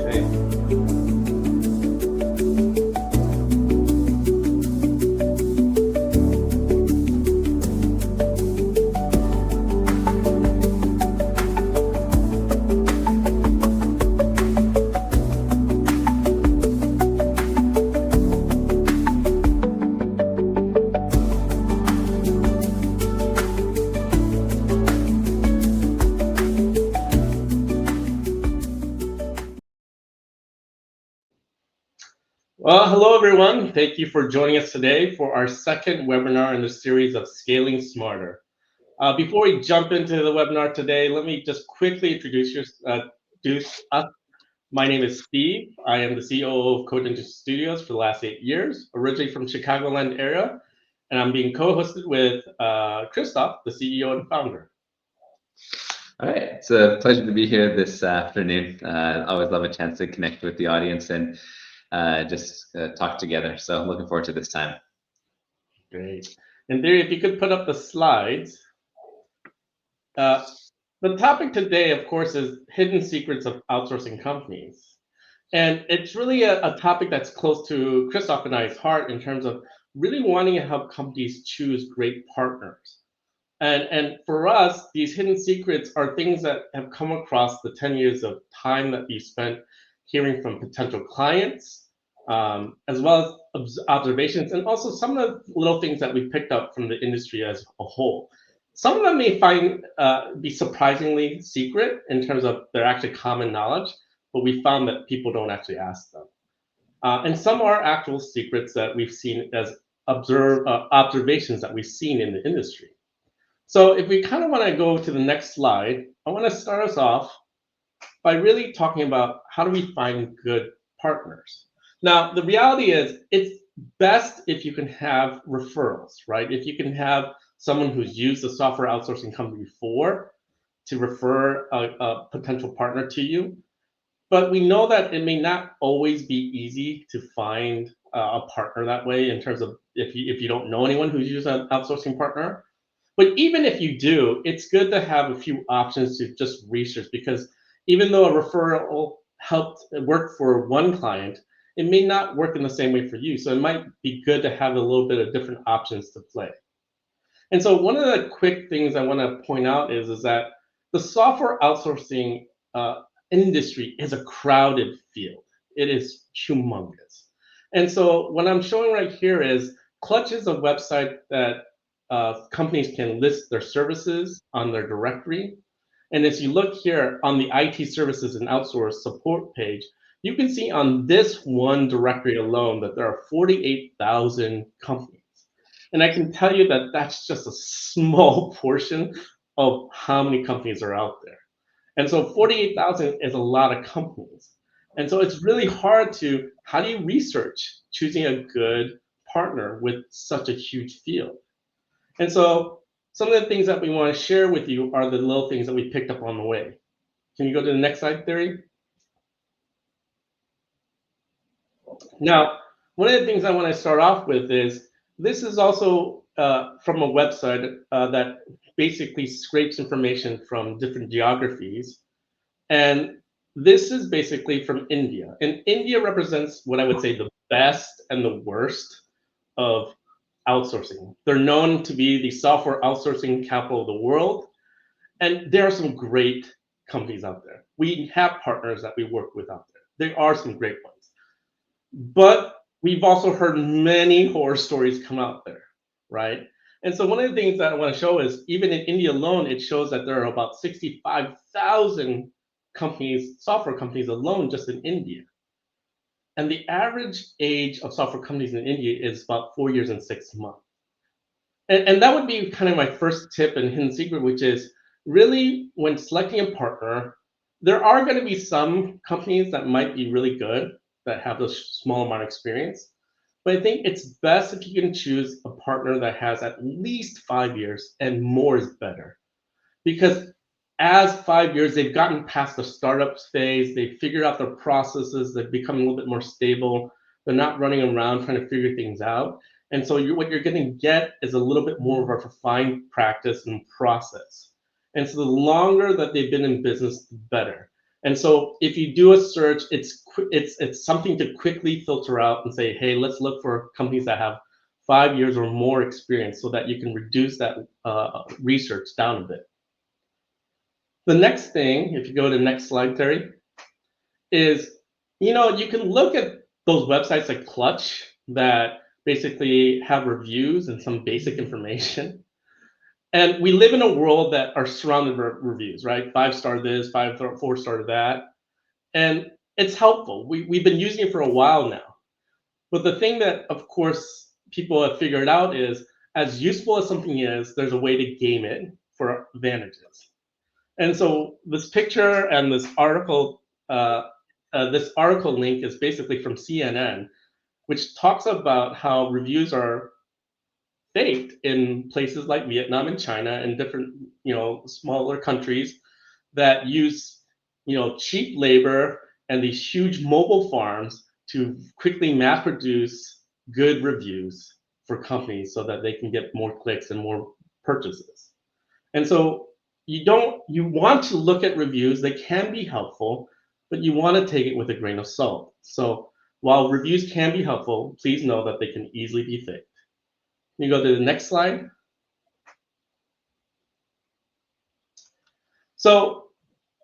Okay. Well, hello everyone. Thank you for joining us today for our second webinar in the series of Scaling Smarter. Before we jump into the webinar today, let me just quickly introduce us. My name is Steve. I am the CEO of Code Ninja Studios for the last 8 years, originally from Chicagoland area, and I'm being co-hosted with Christophe, the CEO and founder. All right, it's a pleasure to be here this afternoon. I always love a chance to connect with the audience and just talk together. So I'm looking forward to this time. Great. And there, if you could put up the slides. The topic today, of course, is hidden secrets of outsourcing companies. And it's really a topic that's close to Christophe and I's heart in terms of really wanting to help companies choose great partners. And for us, these hidden secrets are things that have come across the 10 years of time that we spent hearing from potential clients, as well as observations, and also some of the little things that we picked up from the industry as a whole. Some of them may be surprisingly secret in terms of they're actually common knowledge, but we found that people don't actually ask them. And some are actual secrets that we've seen as observations that we've seen in the industry. So if we kind of want to go to the next slide, I want to start us off by really talking about how do we find good partners. Now, the reality is it's best if you can have referrals, right? If you can have someone who's used a software outsourcing company before to refer a potential partner to you. But we know that it may not always be easy to find a partner that way in terms of if you don't know anyone who's used an outsourcing partner. But even if you do, it's good to have a few options to just research, because even though a referral helped work for one client, it may not work in the same way for you. So it might be good to have a little bit of different options to play. And so one of the quick things I want to point out is that the software outsourcing industry is a crowded field. It is humongous. And so what I'm showing right here is Clutch is a website that companies can list their services on their directory. And as you look here on the IT services and outsource support page, you can see on this one directory alone that there are 48,000 companies. And I can tell you that that's just a small portion of how many companies are out there. And so 48,000 is a lot of companies. And so it's really hard how do you research choosing a good partner with such a huge field? And so some of the things that we want to share with you are the little things that we picked up on the way. Can you go to the next slide, Theory? Now, one of the things I want to start off with is this is also from a website that basically scrapes information from different geographies. And this is basically from India. And India represents what I would say the best and the worst of outsourcing. They're known to be the software outsourcing capital of the world. And there are some great companies out there. We have partners that we work with out there. There are some great ones. But we've also heard many horror stories come out there, right? And so one of the things that I want to show is even in India alone, it shows that there are about 65,000 companies, software companies alone, just in India. And the average age of software companies in India is about 4 years and 6 months. And that would be kind of my first tip and hidden secret, which is really when selecting a partner, there are going to be some companies that might be really good that have a small amount of experience. But I think it's best if you can choose a partner that has at least 5 years, and more is better. Because as 5 years, they've gotten past the startup phase, they've figured out their processes, they've become a little bit more stable, they're not running around trying to figure things out. And so what you're going to get is a little bit more of a refined practice and process. And so the longer that they've been in business, the better. And so if you do a search, it's something to quickly filter out and say, hey, let's look for companies that have 5 years or more experience so that you can reduce that research down a bit. The next thing, if you go to the next slide, Terry, is, you can look at those websites like Clutch that basically have reviews and some basic information. And we live in a world that are surrounded by reviews, right? 5-star this, 4-star that. And it's helpful. We've been using it for a while now. But the thing that, of course, people have figured out is, as useful as something is, there's a way to game it for advantages. And so this picture and this article link is basically from CNN, which talks about how reviews are faked in places like Vietnam and China and different, smaller countries that use, cheap labor and these huge mobile farms to quickly mass produce good reviews for companies so that they can get more clicks and more purchases. And so you want to look at reviews. They can be helpful, but you want to take it with a grain of salt. So while reviews can be helpful, please know that they can easily be faked. You go to the next slide. So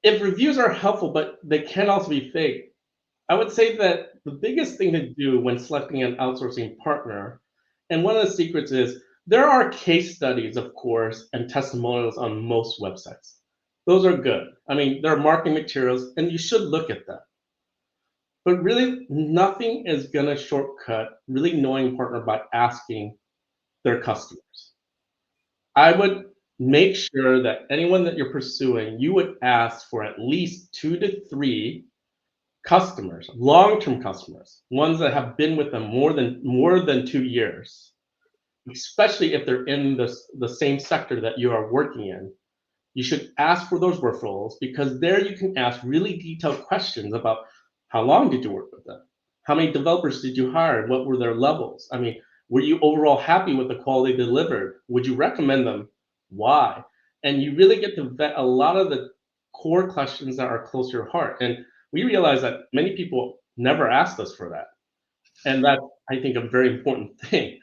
if reviews are helpful, but they can also be fake, I would say that the biggest thing to do when selecting an outsourcing partner, and one of the secrets is, there are case studies, of course, and testimonials on most websites. Those are good. I mean, there are marketing materials, and you should look at them. But really, nothing is going to shortcut really knowing a partner by asking their customers. I would make sure that anyone that you're pursuing, you would ask for at least 2 to 3 customers, long-term customers, ones that have been with them more than 2 years, especially if they're in the same sector that you are working in. You should ask for those referrals, because there you can ask really detailed questions about, how long did you work with them? How many developers did you hire? What were their levels? I mean, were you overall happy with the quality delivered? Would you recommend them? Why? And you really get to vet a lot of the core questions that are close to your heart. And we realize that many people never asked us for that. And that's, I think, a very important thing.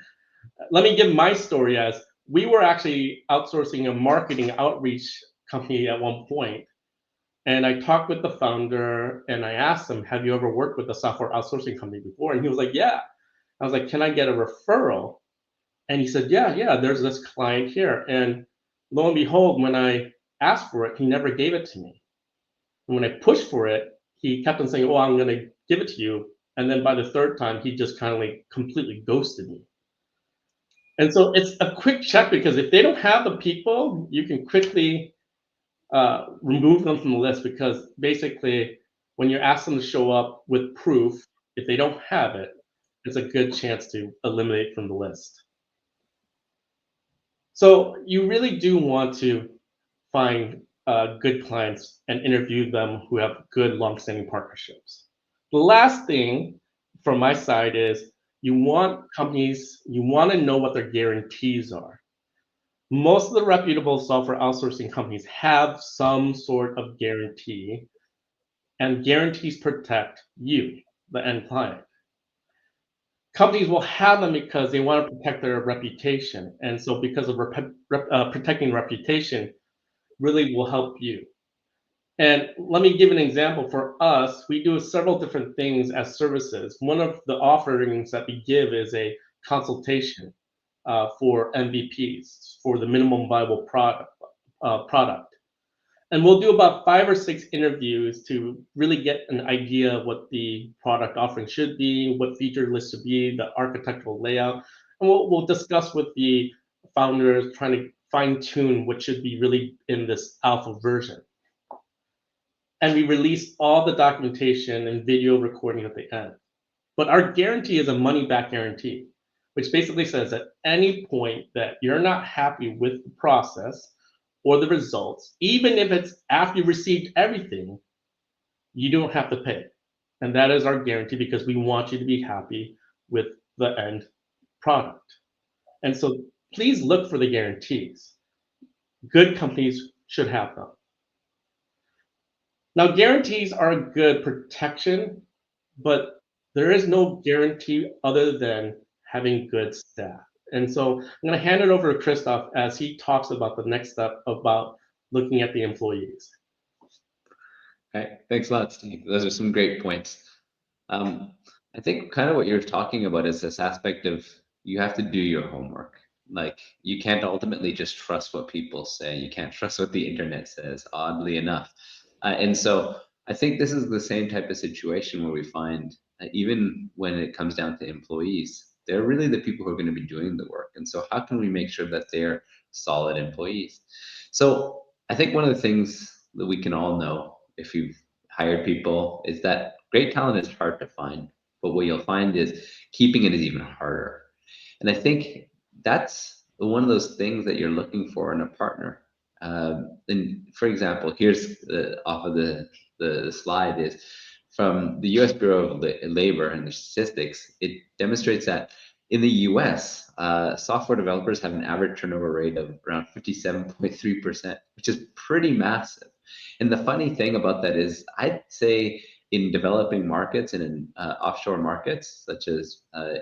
Let me give my story. As we were actually outsourcing a marketing outreach company at one point, and I talked with the founder and I asked him, have you ever worked with a software outsourcing company before? And he was like, yeah. I was like, can I get a referral? And he said, yeah, there's this client here. And lo and behold, when I asked for it, he never gave it to me. And when I pushed for it, he kept on saying, oh, I'm going to give it to you. And then by the third time, he just kind of like completely ghosted me. And so it's a quick check, because if they don't have the people, you can quickly remove them from the list, because basically when you ask them to show up with proof, if they don't have it, it's a good chance to eliminate from the list. So you really do want to find good clients and interview them who have good long-standing partnerships. The last thing from my side is, you want to know what their guarantees are. Most of the reputable software outsourcing companies have some sort of guarantee, and guarantees protect you, the end client. Companies will have them because they want to protect their reputation. And so because of protecting reputation really will help you. And let me give an example. For us, we do several different things as services. One of the offerings that we give is a consultation for MVPs, for the minimum viable product. And we'll do about 5 or 6 interviews to really get an idea of what the product offering should be, what feature list should be, the architectural layout. And we'll discuss with the founders, trying to fine tune what should be really in this alpha version. And we release all the documentation and video recording at the end. But our guarantee is a money back guarantee, which basically says at any point that you're not happy with the process or the results, even if it's after you received everything, you don't have to pay. And that is our guarantee, because we want you to be happy with the end product. And so please look for the guarantees. Good companies should have them. Now, guarantees are a good protection, but there is no guarantee other than having good staff. And so I'm going to hand it over to Christophe as he talks about the next step about looking at the employees. Okay, thanks a lot, Steve. Those are some great points. Um, I think kind of what you're talking about is this aspect of you have to do your homework. Like you can't ultimately just trust what people say. You can't trust what the internet says, oddly enough. And so I think this is the same type of situation where we find, even when it comes down to employees, they're really the people who are going to be doing the work. And so how can we make sure that they're solid employees? So I think one of the things that we can all know if you've hired people is that great talent is hard to find, but what you'll find is keeping it is even harder. And I think that's one of those things that you're looking for in a partner. And for example, here's off of the slide is from the U.S. Bureau of Labor and the statistics. It demonstrates that in the U.S., software developers have an average turnover rate of around 57.3%, which is pretty massive. And the funny thing about that is, I'd say in developing markets and in offshore markets such as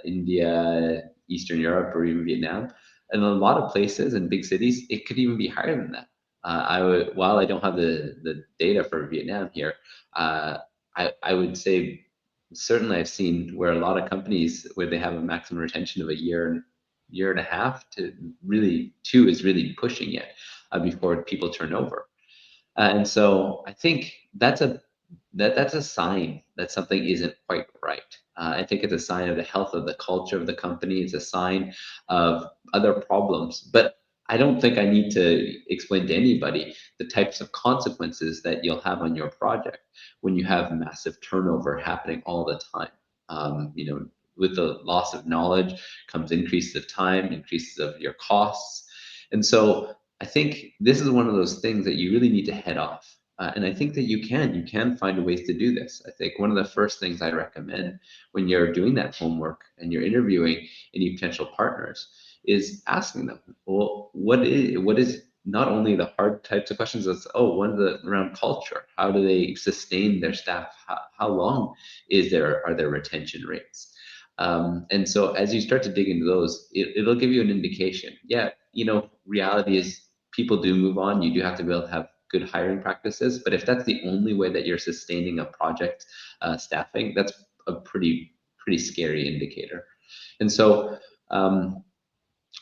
India, Eastern Europe, or even Vietnam, in a lot of places in big cities, it could even be higher than that. While I don't have the data for Vietnam here, I would say certainly I've seen where a lot of companies where they have a maximum retention of a year and a half to really 2 is really pushing it before people turn over. And so I think that's a sign that something isn't quite right. I think it's a sign of the health of the culture of the company. It's a sign of other problems. But I don't think I need to explain to anybody the types of consequences that you'll have on your project when you have massive turnover happening all the time. With the loss of knowledge comes increases of time, increases of your costs. And so I think this is one of those things that you really need to head off. And I think that you can find ways to do this. I think one of the first things I recommend when you're doing that homework and you're interviewing any potential partners is asking them, well, what is not only the hard types of questions, it's, one of the around culture. How do they sustain their staff? How long are their retention rates? And so as you start to dig into those, it'll give you an indication. Yeah, reality is people do move on. You do have to be able to have good hiring practices. But if that's the only way that you're sustaining a project staffing, that's a pretty scary indicator. And so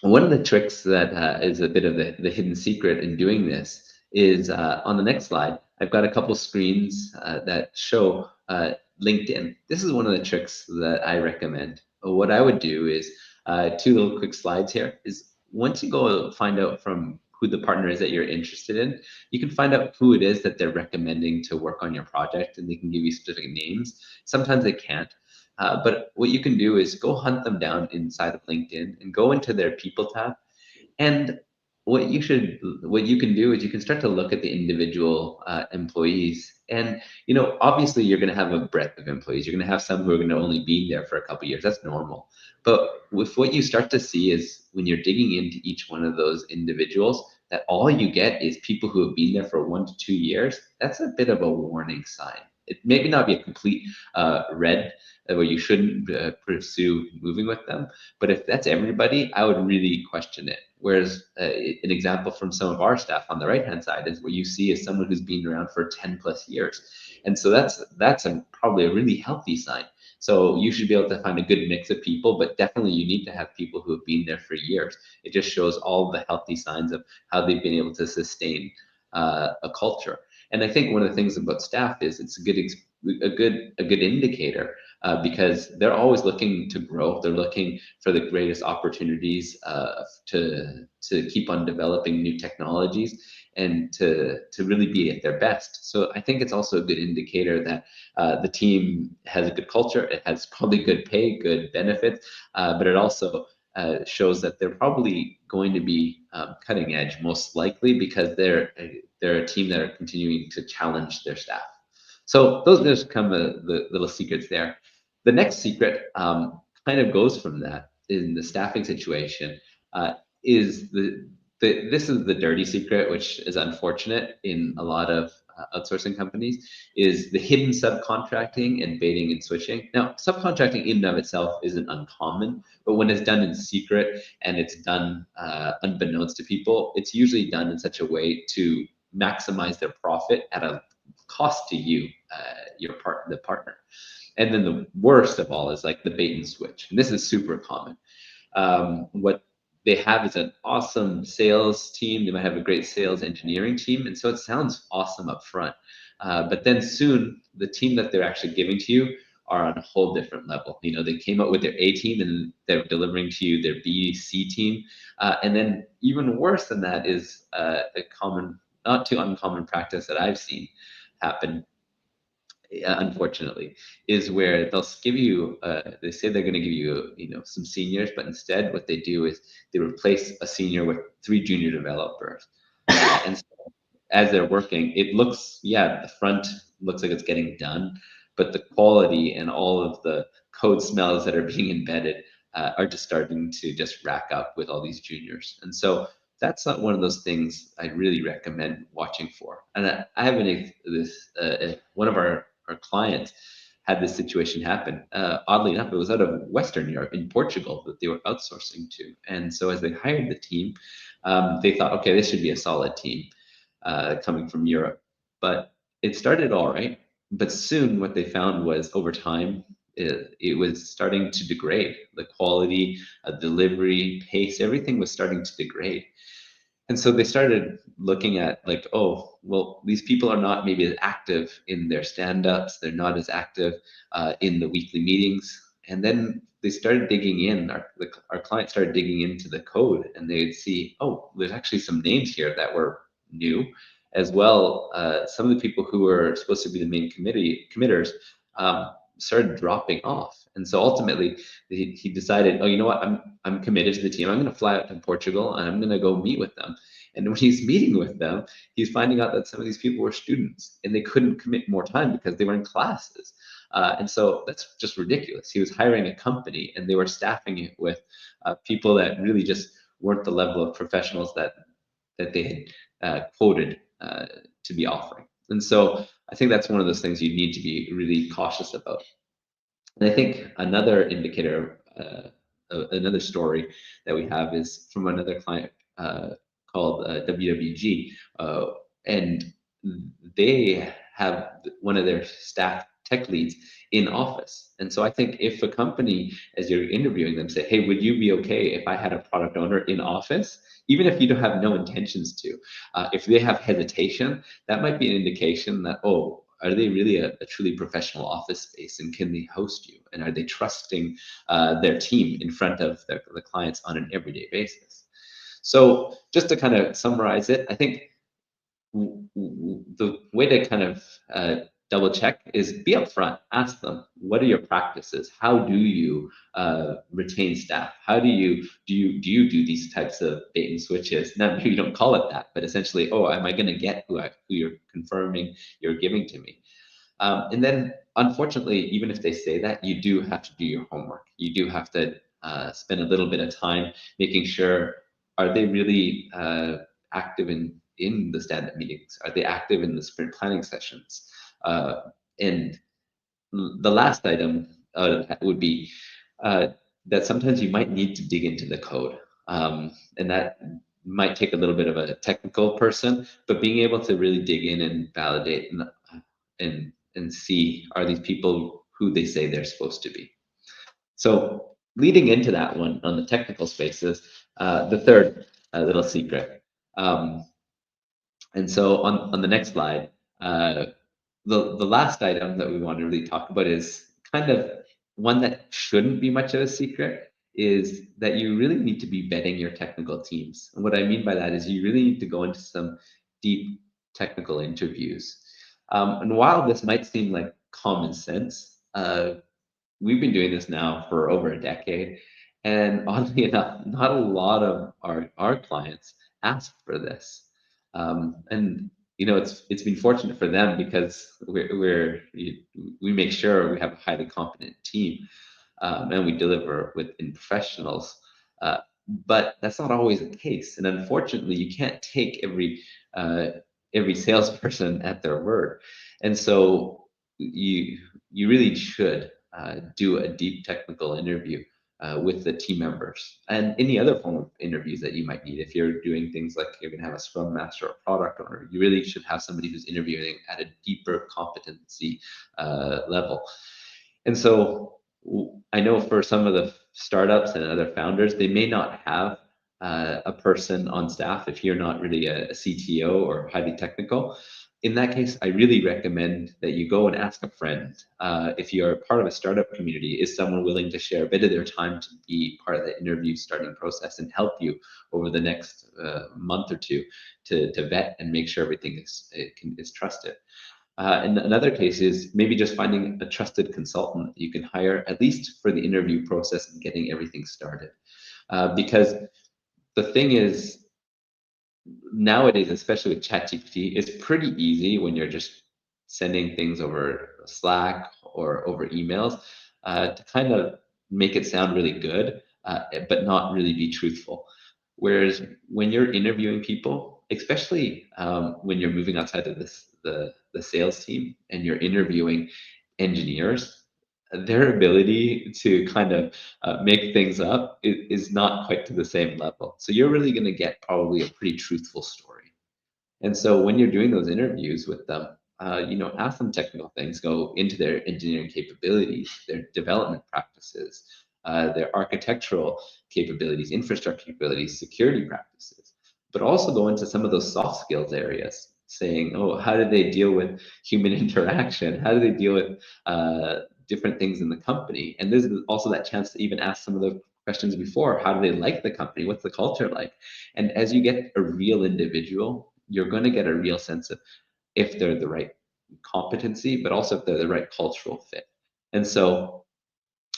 one of the tricks that is a bit of the hidden secret in doing this is on the next slide, I've got a couple screens that show LinkedIn. This is one of the tricks that I recommend. What I would do is 2 little quick slides here is once you go find out from who the partner is that you're interested in, you can find out who it is that they're recommending to work on your project, and they can give you specific names. Sometimes they can't. But what you can do is go hunt them down inside of LinkedIn and go into their people tab. And what you can do is you can start to look at the individual employees. And obviously you're going to have a breadth of employees. You're going to have some who are going to only be there for a couple of years. That's normal. But with what you start to see is when you're digging into each one of those individuals, that all you get is people who have been there for 1 to 2 years. That's a bit of a warning sign. It maybe not be a complete red where you shouldn't pursue moving with them. But if that's everybody, I would really question it. Whereas an example from some of our staff on the right-hand side is what you see is someone who's been around for 10 plus years. And so that's probably a really healthy sign. So you should be able to find a good mix of people, but definitely you need to have people who have been there for years. It just shows all the healthy signs of how they've been able to sustain a culture. And I think one of the things about staff is it's a good indicator because they're always looking to grow. They're looking for the greatest opportunities to keep on developing new technologies and to really be at their best. So I think it's also a good indicator that the team has a good culture. It has probably good pay, good benefits, but it also shows that they're probably going to be cutting edge, most likely, because they're a team that are continuing to challenge their staff. So those just come the little secrets there. The next secret kind of goes from that in the staffing situation is this is the dirty secret, which is unfortunate in a lot of outsourcing companies is the hidden subcontracting and baiting and switching. Now, subcontracting in and of itself isn't uncommon, but when it's done in secret and it's done unbeknownst to people, it's usually done in such a way to maximize their profit at a cost to you, the partner. And then the worst of all is like the bait and switch. And this is super common. What they have is an awesome sales team. They might have a great sales engineering team. And so it sounds awesome up front. But then soon the team that they're actually giving to you are on a whole different level. You know, they came up with their A team and they're delivering to you their B, C team. And then even worse than that is a common, not too uncommon practice that I've seen happen, unfortunately, is where they'll give you, they say they're going to give you, some seniors, but instead what they do is they replace a senior with 3 junior developers. And so as they're working, it looks, the front looks like it's getting done, but the quality and all of the code smells that are being embedded are just starting to just rack up with all these juniors. And so that's not one of those things I really recommend watching for. And I have one of our clients had this situation happen. Oddly enough, it was out of Western Europe in Portugal that they were outsourcing to. And so as they hired the team, they thought, okay, this should be a solid team coming from Europe. But it started all right. But soon what they found was over time, it was starting to degrade. The quality, delivery, pace, everything was starting to degrade. And so they started looking at like, oh, well, these people are not maybe as active in their stand-ups. They're not as active in the weekly meetings. And then they started digging in. Our client started digging into the code, and they'd see, oh, there's actually some names here that were new, as well. Some of the people who were supposed to be the main committers started dropping off. And so ultimately he decided, oh, you know what, I'm committed to the team. I'm going to fly out to Portugal and I'm going to go meet with them. And when he's meeting with them, he's finding out that some of these people were students and they couldn't commit more time because they were in classes. And so that's just ridiculous. He was hiring a company and they were staffing it with people that really just weren't the level of professionals that they had quoted to be offering. And so I think that's one of those things you need to be really cautious about. And I think another indicator, another story that we have is from another client called WWG, and they have one of their staff tech leads in office. And so I think if a company, as you're interviewing them, say, hey, would you be okay if I had a product owner in office? Even if you don't have no intentions to, if they have hesitation, that might be an indication that, oh, are they really a truly professional office space, and can they host you? And are they trusting their team in front of the clients on an everyday basis? So just to kind of summarize it, I think the way to kind of double check is be upfront. Ask them, what are your practices? How do you retain staff? How do you do these types of bait and switches? Now, maybe you don't call it that, but essentially, oh, am I going to get who you're confirming you're giving to me? And then, unfortunately, even if they say that, you do have to do your homework. You do have to spend a little bit of time making sure, are they really active in the stand-up meetings? Are they active in the sprint planning sessions? And the last item would be that sometimes you might need to dig into the code. And that might take a little bit of a technical person, but being able to really dig in and validate and see, are these people who they say they're supposed to be? So leading into that one on the technical spaces, the third little secret. And so on the next slide, the last item that we want to really talk about is kind of one that shouldn't be much of a secret, is that you really need to be vetting your technical teams. And what I mean by that is you really need to go into some deep technical interviews. And while this might seem like common sense, we've been doing this now for over a decade. And oddly enough, not a lot of our clients ask for this. And it's been fortunate for them because we make sure we have a highly competent team, and we deliver within professionals. But that's not always the case, and unfortunately, you can't take every every salesperson at their word. And so you really should do a deep technical interview with the team members and any other form of interviews that you might need. If you're doing things like you're going to have a scrum master or product owner, you really should have somebody who's interviewing at a deeper competency level. And so I know for some of the startups and other founders, they may not have a person on staff if you're not really a CTO or highly technical. In that case, I really recommend that you go and ask a friend. If you're part of a startup community, is someone willing to share a bit of their time to be part of the interview starting process and help you over the next month or two to vet and make sure everything is trusted. And another case is maybe just finding a trusted consultant that you can hire, at least for the interview process and getting everything started. Because the thing is, nowadays, especially with ChatGPT, it's pretty easy when you're just sending things over Slack or over emails to kind of make it sound really good, but not really be truthful. Whereas when you're interviewing people, especially when you're moving outside of the sales team and you're interviewing engineers, their ability to kind of make things up is not quite to the same level. So you're really going to get probably a pretty truthful story. And so when you're doing those interviews with them, ask them technical things, go into their engineering capabilities, their development practices, their architectural capabilities, infrastructure capabilities, security practices, but also go into some of those soft skills areas, saying, oh, how do they deal with human interaction? How do they deal with different things in the company? And there's also that chance to even ask some of the questions before. How do they like the company? What's the culture like? And as you get a real individual, you're going to get a real sense of if they're the right competency, but also if they're the right cultural fit. And so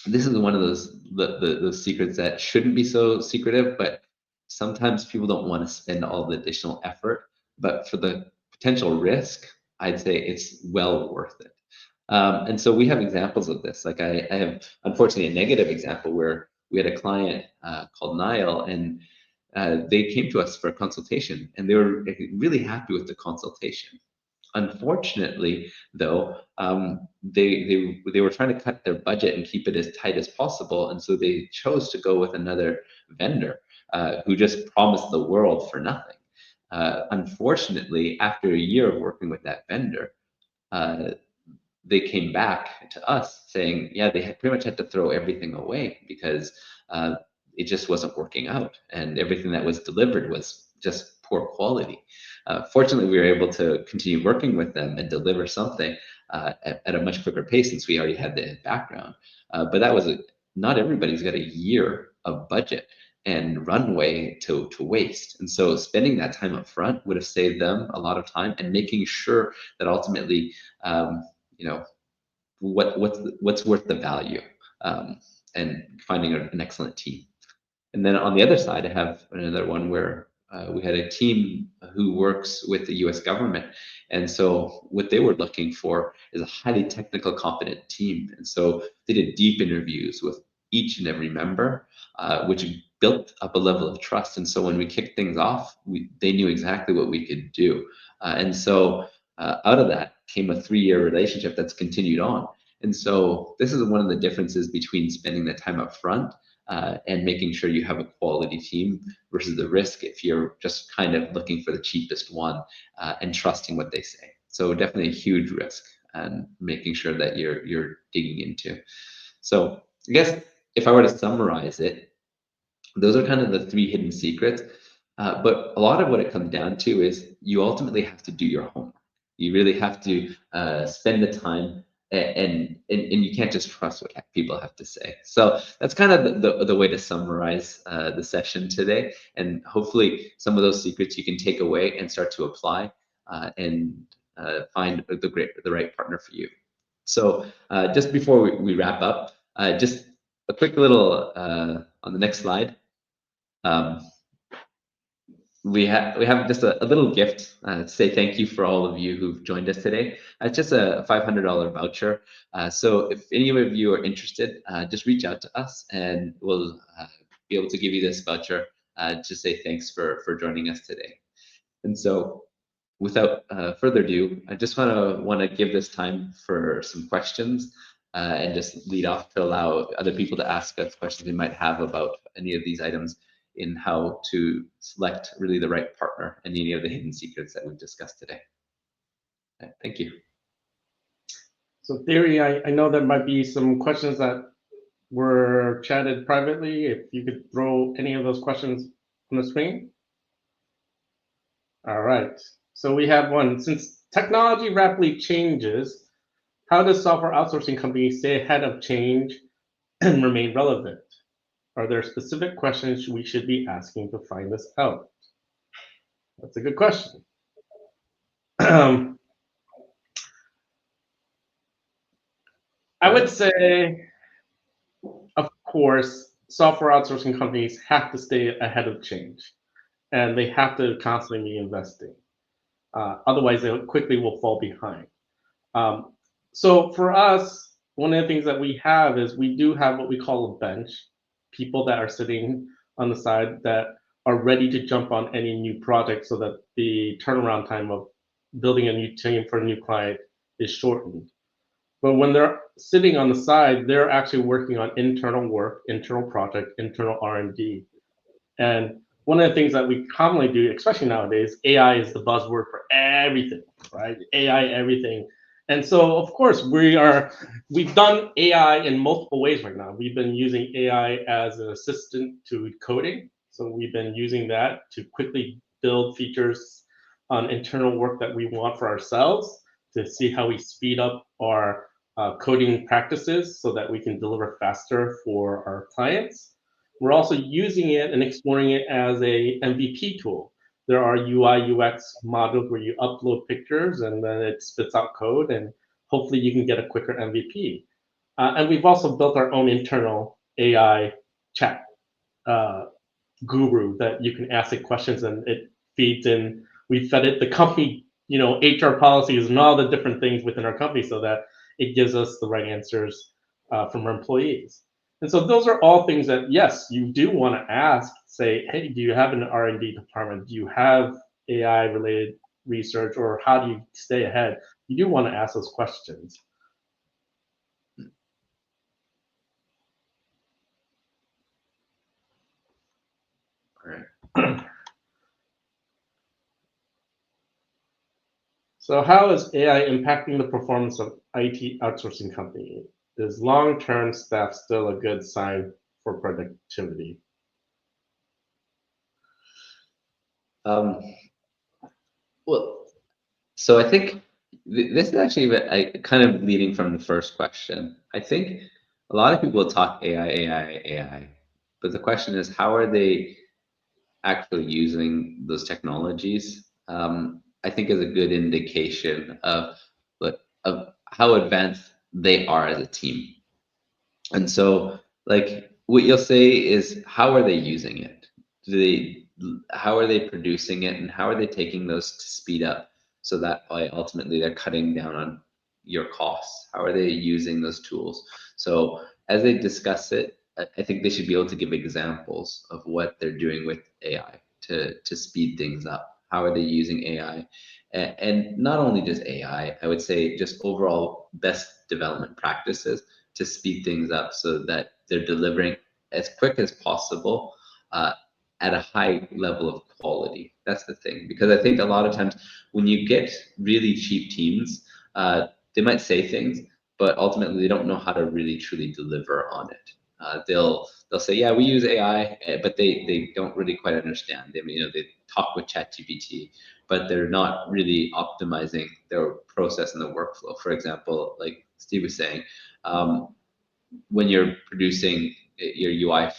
this is one of those secrets that shouldn't be so secretive, but sometimes people don't want to spend all the additional effort. But for the potential risk, I'd say it's well worth it. And so we have examples of this. Like I have, unfortunately, a negative example where we had a client called Niall, and they came to us for a consultation, and they were really happy with the consultation. Unfortunately, though, they were trying to cut their budget and keep it as tight as possible, and so they chose to go with another vendor who just promised the world for nothing. Unfortunately, after a year of working with that vendor, uh, they came back to us saying, yeah, they had pretty much had to throw everything away because it just wasn't working out, and everything that was delivered was just poor quality. Fortunately, we were able to continue working with them and deliver something at a much quicker pace since we already had the background. But that was not everybody's got a year of budget and runway to waste. And so spending that time up front would have saved them a lot of time, and making sure that ultimately you know what's worth the value, um, and finding an excellent team. And then on the other side, I have another one where we had a team who works with the US government. And so what they were looking for is a highly technical, competent team. And so they did deep interviews with each and every member, which built up a level of trust. And so when we kicked things off, they knew exactly what we could do. And so out of that came a 3-year relationship that's continued on. And so this is one of the differences between spending the time up front and making sure you have a quality team versus the risk if you're just kind of looking for the cheapest one and trusting what they say. So definitely a huge risk, and making sure that you're digging into. So I guess if I were to summarize it, those are kind of the 3 hidden secrets. But a lot of what it comes down to is you ultimately have to do your homework. You really have to spend the time, and you can't just trust what people have to say. So that's kind of the way to summarize the session today. And hopefully some of those secrets you can take away and start to apply and find the right partner for you. So just before we wrap up, just a quick little on the next slide. Um, we have just a little gift to say thank you for all of you who've joined us today. It's just a $500 voucher. So if any of you are interested, just reach out to us, and we'll be able to give you this voucher to say thanks for joining us today. And so without further ado, I just want to give this time for some questions and just lead off to allow other people to ask us questions they might have about any of these items in how to select really the right partner and any of the hidden secrets that we've discussed today. Thank you. So Theory, I know there might be some questions that were chatted privately. If you could throw any of those questions on the screen. All right. So we have one. Since technology rapidly changes, how does software outsourcing companies stay ahead of change and remain relevant? Are there specific questions we should be asking to find this out? That's a good question. I would say, of course, software outsourcing companies have to stay ahead of change, and they have to constantly be investing. Otherwise, they quickly will fall behind. Um, so for us, one of the things that we have is we do have what we call a bench, people that are sitting on the side that are ready to jump on any new project so that the turnaround time of building a new team for a new client is shortened. But when they're sitting on the side, they're actually working on internal work, internal project, internal R&D. And one of the things that we commonly do, especially nowadays, AI is the buzzword for everything, right? AI everything. And so, of course, we've done AI in multiple ways right now. We've been using AI as an assistant to coding. So we've been using that to quickly build features on internal work that we want for ourselves to see how we speed up our coding practices so that we can deliver faster for our clients. We're also using it and exploring it as a MVP tool. There are UI UX modules where you upload pictures and then it spits out code, and hopefully you can get a quicker MVP. And we've also built our own internal AI chat guru that you can ask it questions and it feeds in. We fed it the company, HR policies and all the different things within our company so that it gives us the right answers from our employees. And so those are all things that, yes, you do want to ask, say, hey, do you have an R&D department? Do you have AI related research, or how do you stay ahead? You do want to ask those questions. All right. So how is AI impacting the performance of IT outsourcing company? Is long-term staff still a good sign for productivity? Well, so I think this is actually kind of leading from the first question. I think a lot of people talk AI, but the question is, how are they actually using those technologies? I think is a good indication of how advanced they are as a team. And so, like, what you'll say is, how are they using it? How are they producing it, and how are they taking those to speed up so that by ultimately they're cutting down on your costs? How are they using those tools? So as they discuss it, I think they should be able to give examples of what they're doing with AI to speed things up. How are they using AI? And not only just AI, I would say just overall best development practices to speed things up so that they're delivering as quick as possible at a high level of quality. That's the thing, because I think a lot of times when you get really cheap teams, they might say things, but ultimately they don't know how to really truly deliver on it. They'll say, yeah, we use AI, but they don't really quite understand. They talk with ChatGPT, but they're not really optimizing their process and the workflow. For example, like Steve was saying, when you're producing your UI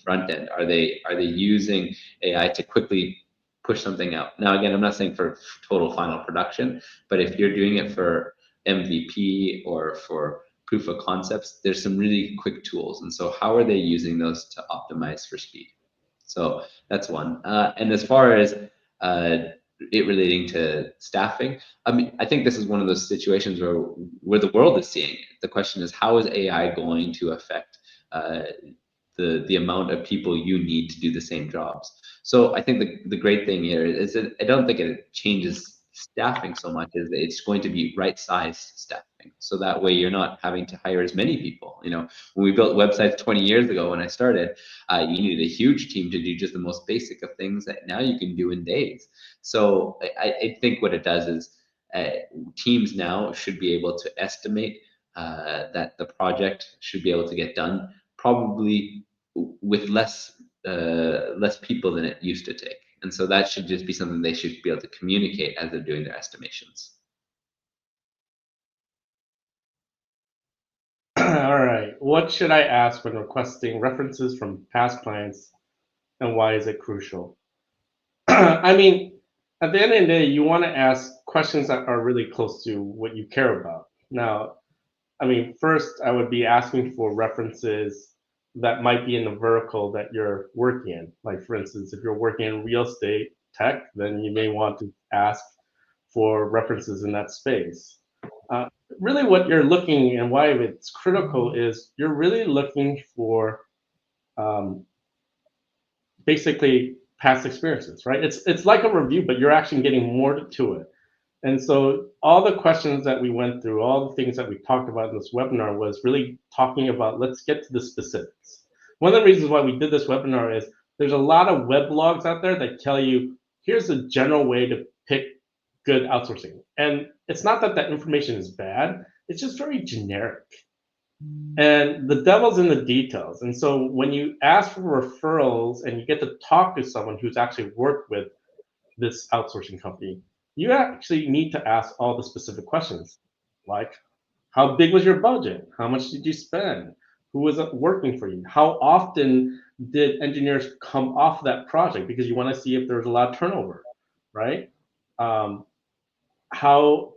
front end, are they using AI to quickly push something out? Now, again, I'm not saying for total final production, but if you're doing it for MVP or for proof of concepts, there's some really quick tools. And so how are they using those to optimize for speed? So that's one. And as far as it relating to staffing, I mean, I think this is one of those situations where the world is seeing it. The question is, how is AI going to affect the amount of people you need to do the same jobs? So I think the great thing here is that I don't think it changes staffing so much is that it's going to be right-sized staffing. So that way you're not having to hire as many people. You know, when we built websites 20 years ago when I started, you needed a huge team to do just the most basic of things that now you can do in days. So I think what it does is teams now should be able to estimate that the project should be able to get done probably with less people than it used to take. And so that should just be something they should be able to communicate as they're doing their estimations. All right. What should I ask when requesting references from past clients, and why is it crucial? I mean, at the end of the day, you want to ask questions that are really close to what you care about. Now, I mean, first, I would be asking for references that might be in the vertical that you're working in. Like, for instance, if you're working in real estate tech, then you may want to ask for references in that space. Uh, Really, what you're looking and why it's critical is you're really looking for um, basically past experiences, right? It's like a review, but you're actually getting more to it. And so all the questions that we went through, all the things that we talked about in this webinar was really talking about, let's get to the specifics. One of the reasons why we did this webinar is there's a lot of weblogs out there that tell you, here's a general way to pick good outsourcing. And it's not that that information is bad, it's just very generic. And the devil's in the details. And so when you ask for referrals and you get to talk to someone who's actually worked with this outsourcing company, you actually need to ask all the specific questions, like how big was your budget? How much did you spend? Who was working for you? How often did engineers come off that project? Because you want to see if there's a lot of turnover, right? Um, how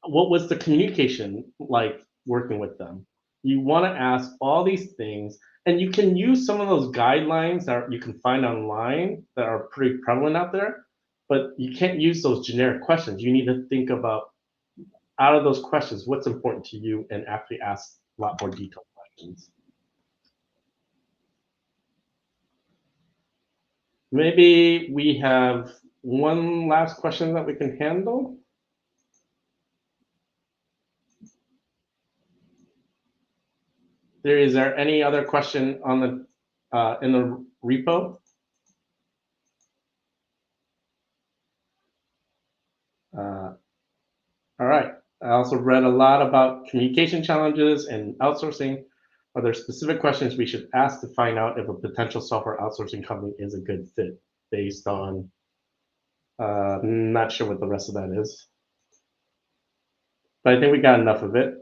what was the communication like working with them? You want to ask all these things, and you can use some of those guidelines that you can find online that are pretty prevalent out there, but you can't use those generic questions. You need to think about, out of those questions, what's important to you, and actually ask a lot more detailed questions. Maybe we have one last question that we can handle. Is there any other question on the in the repo? All right. I also read a lot about communication challenges and outsourcing. Are there specific questions we should ask to find out if a potential software outsourcing company is a good fit based on, not sure what the rest of that is, but I think we got enough of it.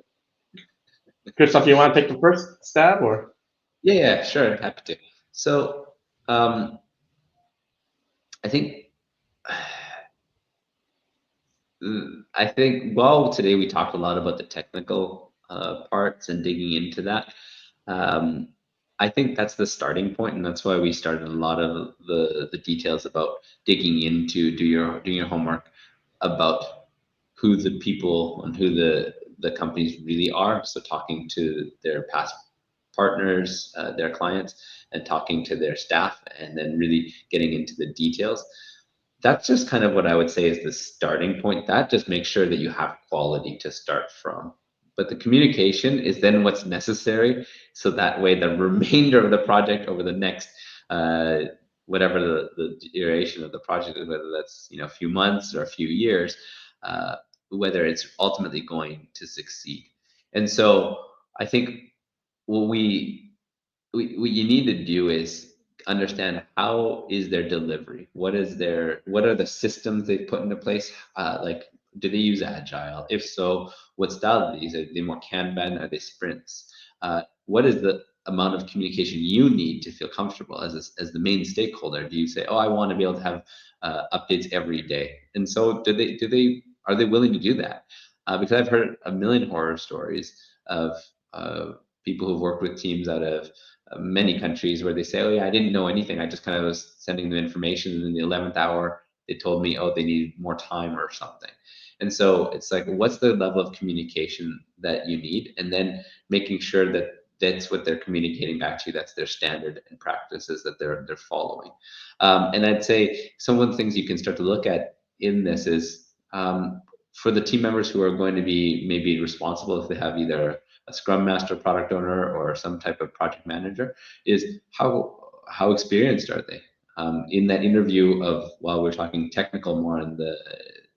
Christophe, you want to take the first stab or? Yeah, sure, happy to. So I think well, today we talked a lot about the technical parts and digging into that. I think that's the starting point, and that's why we started a lot of the details about digging into doing your homework about who the people and who the companies really are. So talking to their past partners, their clients, and talking to their staff, and then really getting into the details. That's just kind of what I would say is the starting point. That just makes sure that you have quality to start from. But the communication is then what's necessary. So that way, the remainder of the project over the next, whatever the duration of the project is, whether that's a few months or a few years, whether it's ultimately going to succeed. And so I think what what you need to do is understand how is their delivery, what are the systems they put into place, like do they use agile? If so, what style do they use? Are they more Kanban? Are they sprints? What is the amount of communication you need to feel comfortable as the main stakeholder? Do you say, oh, I want to be able to have updates every day? And so are they willing to do that? Because I've heard a million horror stories of people who've worked with teams out of many countries where they say, oh yeah, I didn't know anything. I just kind of was sending them information, and in the 11th hour, they told me, oh, they needed more time or something. And so it's like, what's the level of communication that you need? And then making sure that that's what they're communicating back to you. That's their standard and practices that they're following. And I'd say some of the things you can start to look at in this is for the team members who are going to be maybe responsible, if they have either a scrum master, product owner, or some type of project manager, is how experienced are they? In that interview of, while we're talking technical more on the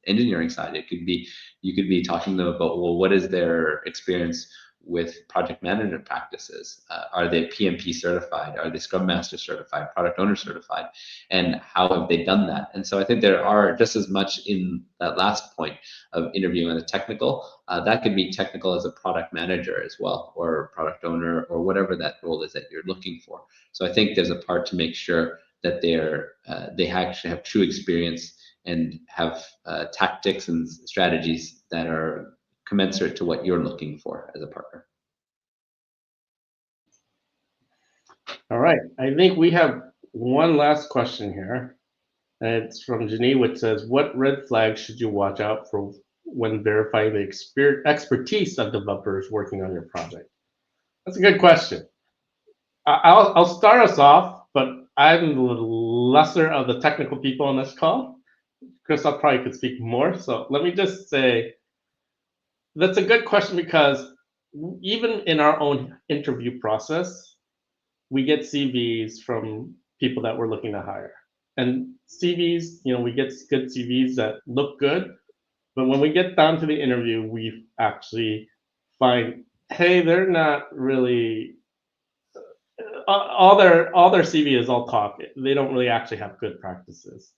engineering side, it could be, you could be talking to them about, well, what is their experience with project management practices? Are they PMP certified? Are they Scrum Master certified, product owner certified? And how have they done that? And so I think there are just as much in that last point of interviewing the technical, that could be technical as a product manager as well, or product owner, or whatever that role is that you're looking for. So I think there's a part to make sure that they actually have true experience and have tactics and strategies that are commensurate to what you're looking for as a partner. All right, I think we have one last question here. And it's from Janine, which says, what red flags should you watch out for when verifying the expertise of developers working on your project? That's a good question. I'll start us off, but I'm the lesser of the technical people on this call. Christophe probably could speak more. So let me just say, that's a good question, because even in our own interview process, we get CVs from people that we're looking to hire. And CVs, we get good CVs that look good, but when we get down to the interview, we actually find, hey, they're not really, all their CV is all talk. They don't really actually have good practices.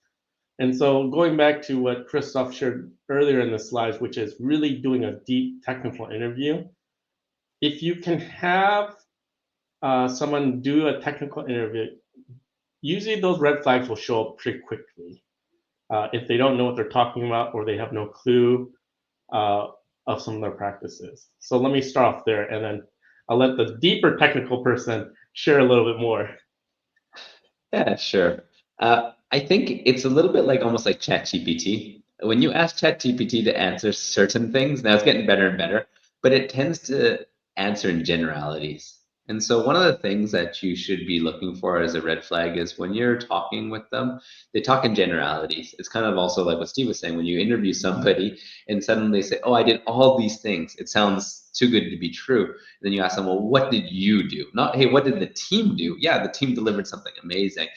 And so going back to what Christophe shared earlier in the slides, which is really doing a deep technical interview, if you can have someone do a technical interview, usually those red flags will show up pretty quickly. If they don't know what they're talking about, or they have no clue of some of their practices. So let me start off there, and then I'll let the deeper technical person share a little bit more. Yeah, sure. I think it's a little bit like, almost like ChatGPT. When you ask ChatGPT to answer certain things, now it's getting better and better, but it tends to answer in generalities. And so one of the things that you should be looking for as a red flag is when you're talking with them, they talk in generalities. It's kind of also like what Steve was saying, when you interview somebody and suddenly say, oh, I did all these things, it sounds too good to be true. Then you ask them, well, what did you do? Not, hey, what did the team do? Yeah, the team delivered something amazing,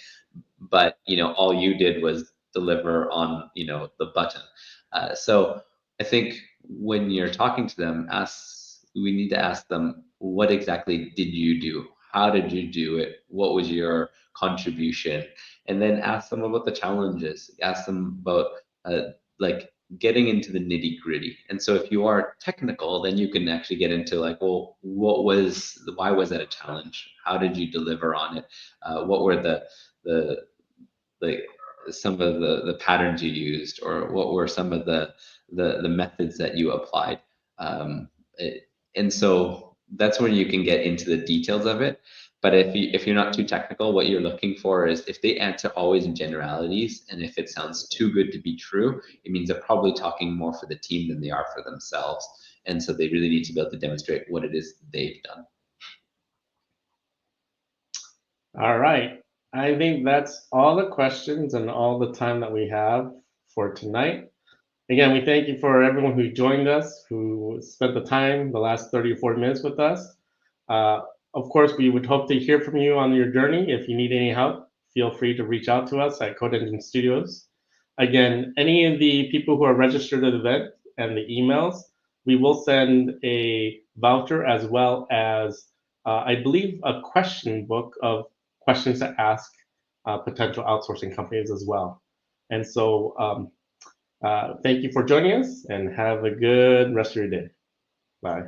but all you did was deliver on the button. So I think when you're talking to them, we need to ask them, what exactly did you do? How did you do it? What was your contribution? And then ask them about the challenges. Ask them about like getting into the nitty gritty. And so if you are technical, then you can actually get into like, well, why was that a challenge? How did you deliver on it? What were the some of the patterns you used, or what were some of the methods that you applied? And so that's where you can get into the details of it. But if you're not too technical, what you're looking for is, if they answer always in generalities, and if it sounds too good to be true, it means they're probably talking more for the team than they are for themselves. And so they really need to be able to demonstrate what it is they've done. All right. I think that's all the questions and all the time that we have for tonight. Again, we thank you for everyone who joined us, who spent the time, the last 30 or 40 minutes with us. Of course, we would hope to hear from you on your journey. If you need any help, feel free to reach out to us at Code Engine Studios. Again, any of the people who are registered at the event and the emails, we will send a voucher, as well as, I believe, a question book of questions to ask potential outsourcing companies as well. And so thank you for joining us, and have a good rest of your day. Bye.